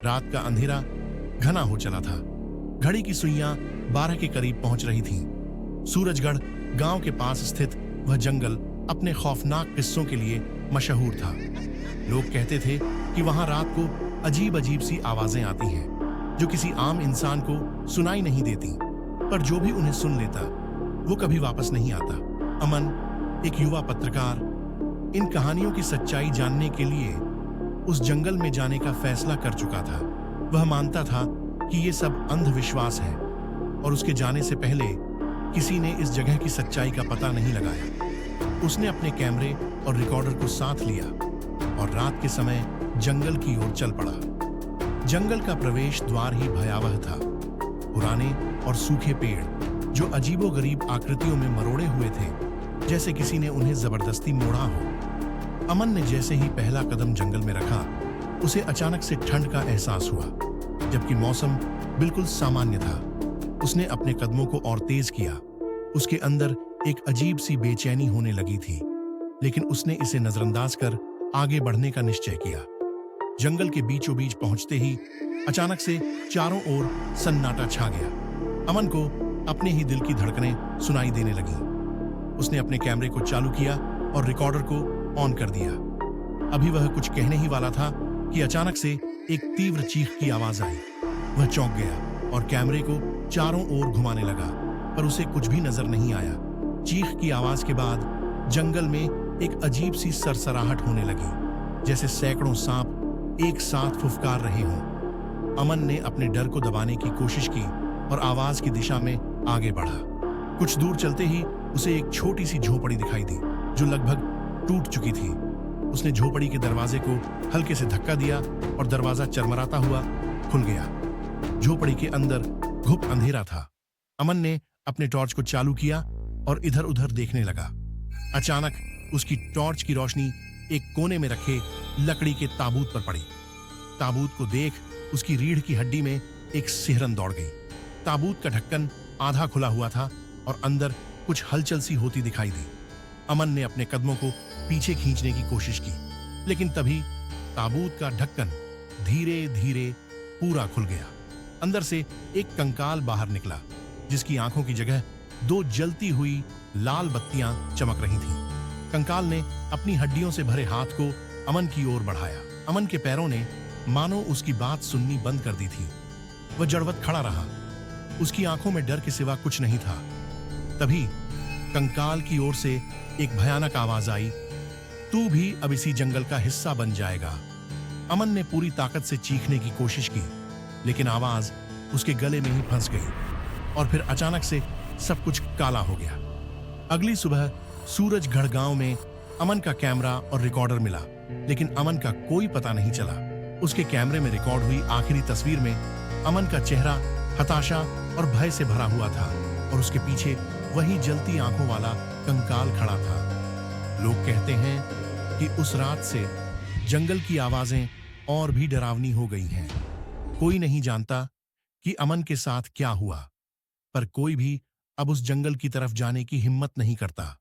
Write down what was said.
रात का अंधेरा घना हो चला था। घड़ी की सुइयां 12 के करीब पहुंच रही थीं। सूरजगढ़ गांव के पास स्थित वह जंगल अपने खौफनाक किस्सों के लिए मशहूर था। लोग कहते थे कि वहां रात को अजीब अजीब सी आवाजें आती हैं जो किसी आम इंसान को सुनाई नहीं देती, पर जो भी उन्हें सुन लेता वो कभी वापस नहीं आता। अमन, एक युवा पत्रकार, इन कहानियों की सच्चाई जानने के लिए उस जंगल में जाने का फैसला कर चुका था। वह मानता था कि ये सब अंधविश्वास है और उसके जाने से पहले किसी ने इस जगह की सच्चाई का पता नहीं लगाया। उसने अपने कैमरे और रिकॉर्डर को साथ लिया और रात के समय जंगल की ओर चल पड़ा। जंगल का प्रवेश द्वार ही भयावह था। पुराने और सूखे पेड़ जो अजीबोगरीब आकृतियों में मरोड़े हुए थे, जैसे किसी ने उन्हें जबरदस्ती मोड़ा हो। अमन ने जैसे ही पहला कदम जंगल में रखा, उसे अचानक से ठंड का एहसास हुआ, जबकि मौसम बिल्कुल सामान्य था। उसने अपने कदमों को और तेज किया। उसके अंदर एक अजीब सी बेचैनी होने लगी थी, लेकिन उसने इसे नजरअंदाज कर आगे बढ़ने का निश्चय किया। जंगल के बीचों बीच पहुंचते ही अचानक से चारों ओर सन्नाटा छा गया। अमन को अपने ही दिल की धड़कनें सुनाई देने लगी। उसने अपने कैमरे को चालू किया और रिकॉर्डर को ऑन कर दिया। अभी वह कुछ कहने ही वाला था कि अचानक से एक तीव्र चीख की आवाज आई। वह चौंक गया और कैमरे को चारों ओर घुमाने लगा, पर उसे कुछ भी नजर नहीं आया। चीख की आवाज के बाद जंगल में एक अजीब सी सरसराहट होने लगी, जैसे सैकड़ों सांप एक साथ फुफकार रहे हों। अमन ने अपने डर को दबाने की कोशिश की और आवाज की दिशा में आगे बढ़ा। कुछ दूर चलते ही उसे एक छोटी सी झोपड़ी दिखाई दी जो लगभग टूट चुकी थी। उसने झोपड़ी के दरवाजे को हल्के से धक्का दिया और दरवाजा चरमराता हुआ खुल गया। झोपड़ी के अंदर घुप अंधेरा था। अमन ने अपने टॉर्च को चालू किया और इधर उधर देखने लगा। अचानक उसकी टॉर्च की रोशनी एक कोने में रखे लकड़ी के ताबूत पर पड़ी। ताबूत को देख उसकी रीढ़ की हड्डी में एक सिहरन दौड़ गई। ताबूत का ढक्कन आधा खुला हुआ था और अंदर कुछ हलचल सी होती दिखाई दी। अमन ने अपने कदमों को पीछे खींचने की कोशिश की, लेकिन तभी ताबूत का ढक्कन धीरे धीरे पूरा खुल गया। अंदर से एक कंकाल बाहर निकला, जिसकी आंखों की जगह दो जलती हुई लाल बत्तियां चमक रही थीं। कंकाल ने अपनी हड्डियों से भरे हाथ को अमन की ओर बढ़ाया। अमन के पैरों ने मानो उसकी बात सुननी बंद कर दी थी। वह जड़वत खड़ा रहा। उसकी आंखों में डर के सिवा कुछ नहीं था। तभी कंकाल की ओर से एक भयानक आवाज आई, तू भी अब इसी जंगल का हिस्सा बन जाएगा। अमन ने पूरी ताकत से चीखने की कोशिश की, लेकिन आवाज उसके गले में ही फंस गई और फिर अचानक से सब कुछ काला हो गया। अगली सुबह सूरजगढ़ गांव में अमन का कैमरा और रिकॉर्डर मिला, लेकिन अमन का कोई पता नहीं चला। उसके कैमरे में रिकॉर्ड हुई आखिरी तस्वीर में अमन का चेहरा हताशा और भय से भरा हुआ था और उसके पीछे वही जलती आंखों वाला कंकाल खड़ा था। लोग कहते हैं कि उस रात से जंगल की आवाजें और भी डरावनी हो गई हैं। कोई नहीं जानता कि अमन के साथ क्या हुआ, पर कोई भी अब उस जंगल की तरफ जाने की हिम्मत नहीं करता।